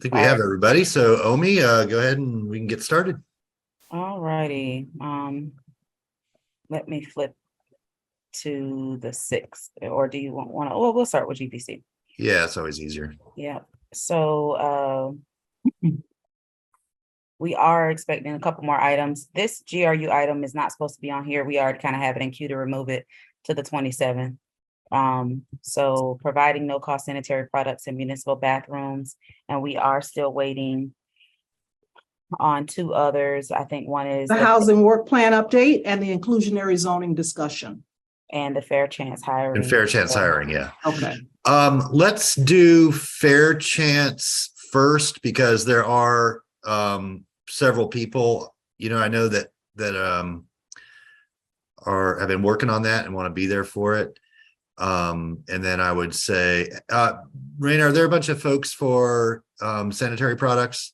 think we have everybody. So Omi, go ahead and we can get started. All righty. Let me flip to the 6th, or do you want to? Oh, we'll start with GPC. Yeah, it's always easier. Yeah. So we are expecting a couple more items. This GRU item is not supposed to be on here. We already kind of have it in queue to remove it to the 27th. So providing no cost sanitary products in municipal bathrooms, and we are still waiting on 2 others. I think one is The housing work plan update and the inclusionary zoning discussion. and the fair chance hiring. And fair chance hiring, yeah. Okay. Let's do fair chance first because there are several people, I know that have been working on that and want to be there for it. And then I would say, Raina, are there a bunch of folks for sanitary products?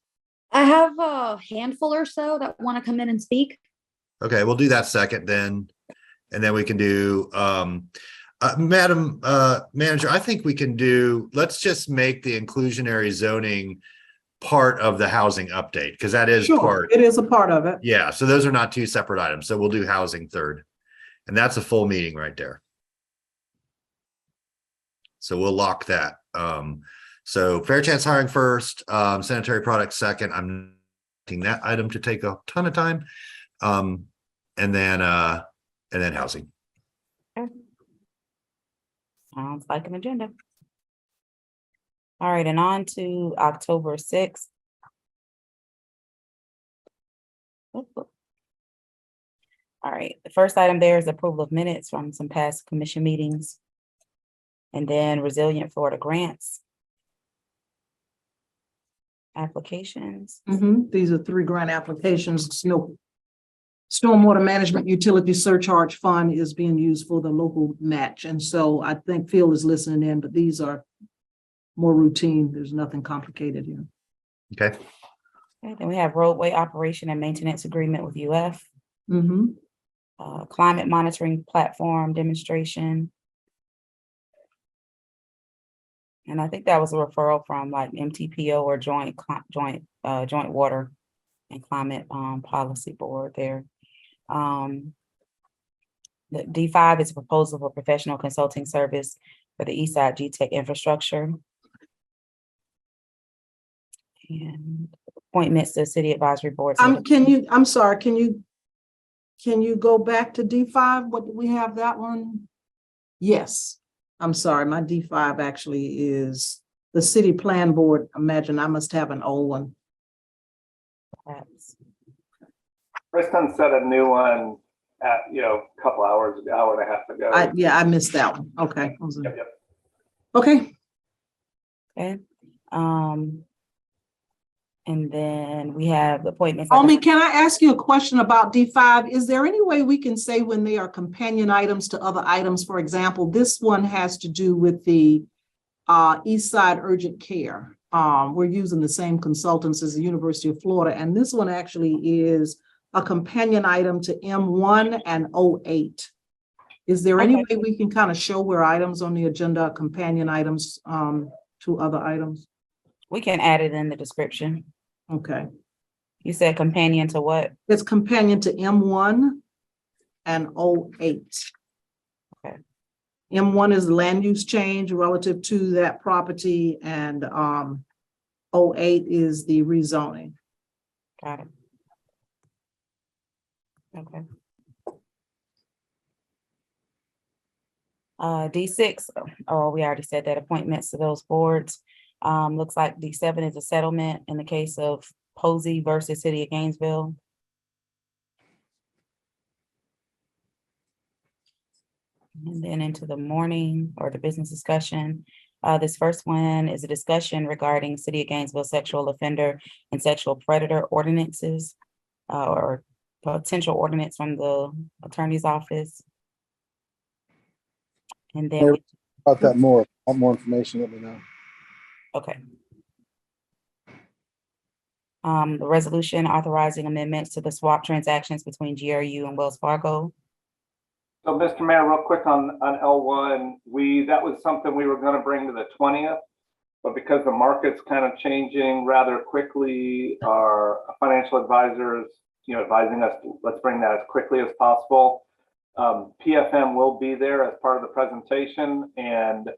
I have a handful or so that want to come in and speak. Okay, we'll do that second then. And then we can do, Madam Manager, I think we can let's just make the inclusionary zoning part of the housing update because that is Sure, it is a part of it. Yeah, so those are not 2 separate items. So we'll do housing third. And that's a full meeting right there. So we'll lock that. So fair chance hiring first, sanitary products second. I'm taking that item to take a ton of time. And then housing. Sounds like an agenda. All right, and on to October 6th. All right, the first item there is approval of minutes from some past commission meetings. And then Resilient Florida grants. Applications. These are 3 grant applications. Stormwater Management Utility Surcharge Fund is being used for the local match. And so I think Phil is listening in, but these are more routine. There's nothing complicated here. Okay. Okay, then we have roadway operation and maintenance agreement with UF. Mm-hmm. Climate monitoring platform demonstration. And I think that was a referral from like MTPO or joint water and climate policy board there. The D5 is a proposal for professional consulting service for the Eastside GTech infrastructure. And appointments to city advisory boards. I'm sorry, can you go back to D5? What do we have that one? Yes. I'm sorry, my D5 actually is the city plan board. Imagine I must have an old one. Perhaps. Kristen set a new one at, a couple hours, an hour and a half ago. I missed that one. Okay. Yep. Okay. Okay. And then we have appointments. Omi, can I ask you a question about D5? Is there any way we can say when they are companion items to other items? For example, this one has to do with the East Side Urgent Care. We're using the same consultants as the University of Florida, and this one actually is a companion item to M1 and 08. Is there any way we can kind of show where items on the agenda are companion items to other items? We can add it in the description. Okay. You said companion to what? It's companion to M1 and 08. Okay. M1 is land use change relative to that property, and 08 is the rezoning. Got it. Okay. D6, we already said that, appointments to those boards. Looks like D7 is a settlement in the case of Posey versus City of Gainesville. And then into the morning or the business discussion. This first one is a discussion regarding City of Gainesville sexual offender and sexual predator ordinances or potential ordinance from the attorney's office. And then about that more. Want more information, let me know. okay. The resolution authorizing amendments to the swap transactions between GRU and Wells Fargo. So, Mr. Mayor, real quick on L1, that was something we were going to bring to the 20th. But because the market's kind of changing rather quickly, our financial advisors, advising us, let's bring that as quickly as possible. PFM will be there as part of the presentation, and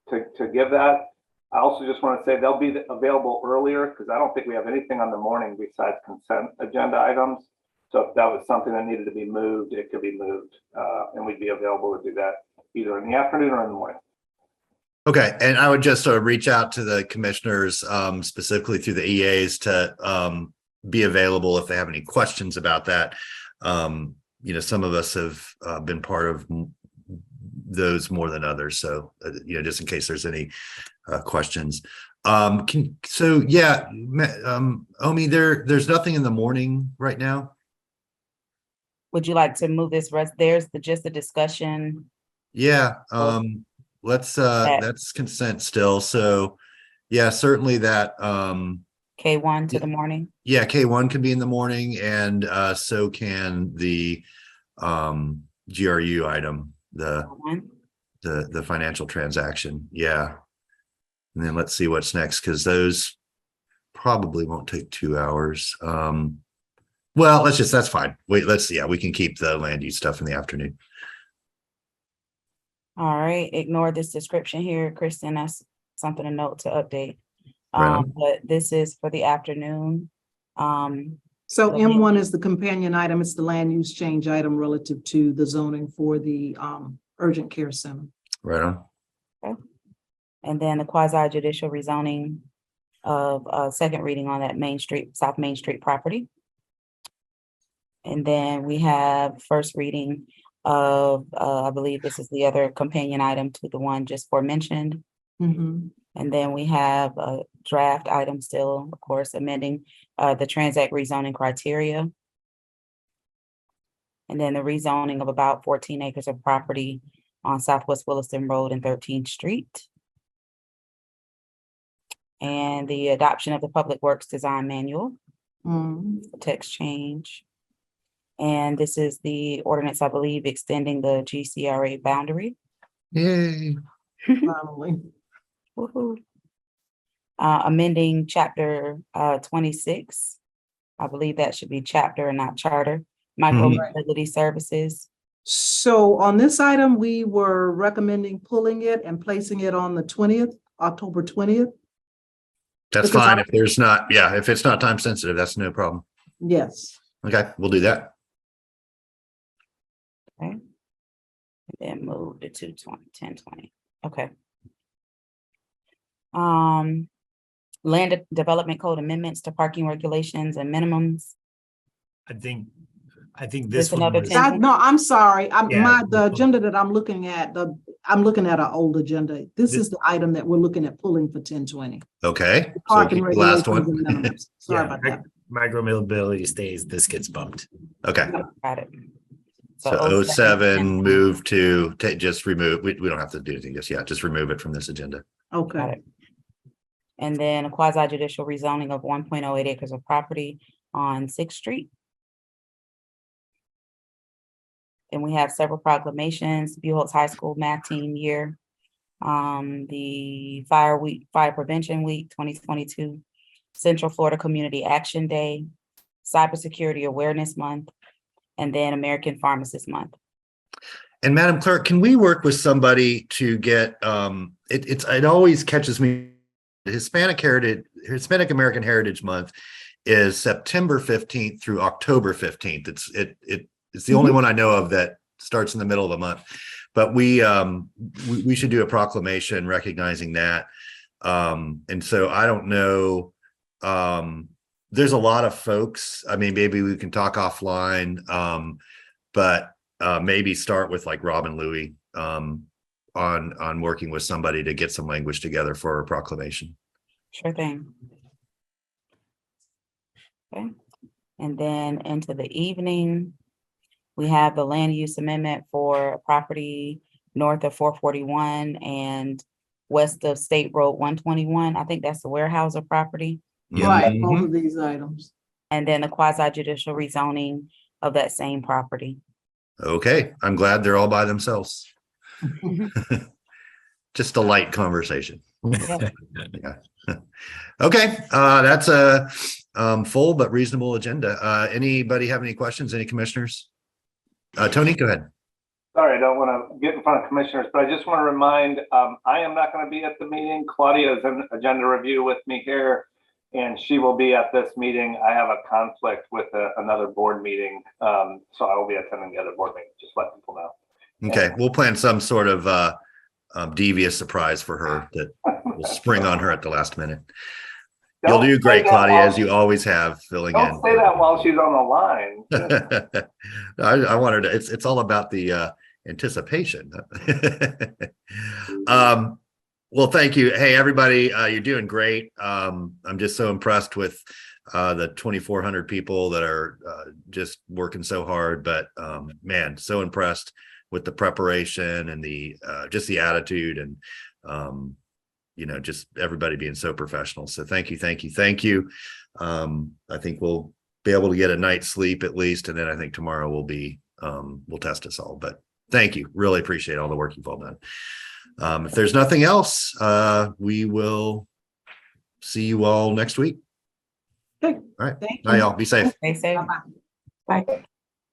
to give that. I also just want to say they'll be available earlier because I don't think we have anything on the morning besides consent agenda items. So if that was something that needed to be moved, it could be moved, and we'd be available to do that either in the afternoon or in the morning. Okay, and I would just reach out to the commissioners, specifically through the EAs, to be available if they have any questions about that. Some of us have been part of those more than others, so just in case there's any questions. Omi, there's nothing in the morning right now. Would you like to move this there's just a discussion? Yeah, that's consent still. So yeah, certainly that K1 to the morning? yeah, K1 can be in the morning, and so can the GRU item, the financial transaction. Yeah. And then let's see what's next, because those probably won't take 2 hours. Well, that's fine. Wait, we can keep the land use stuff in the afternoon. All right, ignore this description here, Kristen. That's something to note to update. Right. But this is for the afternoon. So M1 is the companion item. It's the land use change item relative to the zoning for the urgent care center. Right on. Okay. And then the quasi judicial rezoning of second reading on that South Main Street property. And then we have first reading of, I believe this is the other companion item to the one just aforementioned. Mm-hmm. And then we have a draft item still, of course, amending the Transact rezoning criteria. And then the rezoning of about 14 acres of property on Southwest Williston Road and 13th Street. And the adoption of the Public Works Design Manual, text change. And this is the ordinance, I believe, extending the GCRA boundary. Yay. Finally. Woohoo. Amending chapter 26. I believe that should be chapter and not charter. Micromobility services. So on this item, we were recommending pulling it and placing it on the 20th, October 20th. That's fine if there's not, if it's not time sensitive, that's no problem. Yes. Okay, we'll do that. Okay. And then move to 1020. Okay. Land development code amendments to parking regulations and minimums. I think this one another was, 10. No, I'm sorry. Yeah. The agenda that I'm looking at, I'm looking at an old agenda. This is the item that we're looking at pulling for 1020. Okay. So Parking keep the last regulations one. and minimums. Sorry yeah, about that. micromobility stays, this gets bumped. Okay. Got it. So 07 move to just remove. We don't have to do anything just remove it from this agenda. Got Okay. it. And then a quasi judicial rezoning of 1.08 acres of property on 6th Street. And we have several proclamations, Buchholz High School Math Team Year, the Fire Prevention Week 2022, Central Florida Community Action Day, Cybersecurity Awareness Month, and then American Pharmacist Month. And Madam Clerk, can we work with somebody to get, it always catches me, Hispanic American Heritage Month is September 15th through October 15th. It's the only one I know of that starts in the middle of the month, but we should do a proclamation recognizing that. And so I don't know, there's a lot of folks, I mean, maybe we can talk offline, but maybe start with like Rob and Louie on working with somebody to get some language together for a proclamation. Sure thing. Okay. And then into the evening, we have the land use amendment for property north of 441 and west of State Road 121. I think that's the Weyerhaeuser property. Right, both of these items. And then the quasi judicial rezoning of that same property. Okay, I'm glad they're all by themselves. Just a light conversation. Okay, that's a full but reasonable agenda. Anybody have any questions? Any commissioners? Tony, go ahead. Sorry, I don't want to get in front of commissioners, but I just want to remind, I am not going to be at the meeting. Claudia is in agenda review with me here, and she will be at this meeting. I have a conflict with another board meeting, so I will be attending the other board meeting. Just let people know. Okay, we'll plan some sort of devious surprise for her that will spring on her at the last minute. You'll do great, Claudia, as you always have, filling in. Don't say that while she's on the line. I want her to. It's all about the anticipation. Well, thank you. Hey, everybody, you're doing great. I'm just so impressed with the 2,400 people that are just working so hard. But man, so impressed with the preparation and the just the attitude and just everybody being so professional. So thank you. I think we'll be able to get a night's sleep at least, and then I think tomorrow we'll test us all. But thank you. Really appreciate all the work you've all done. If there's nothing else, we will see you all next week. Okay. All right. Thank Bye, you. y'all. Be safe. Stay safe. Bye-bye. Bye.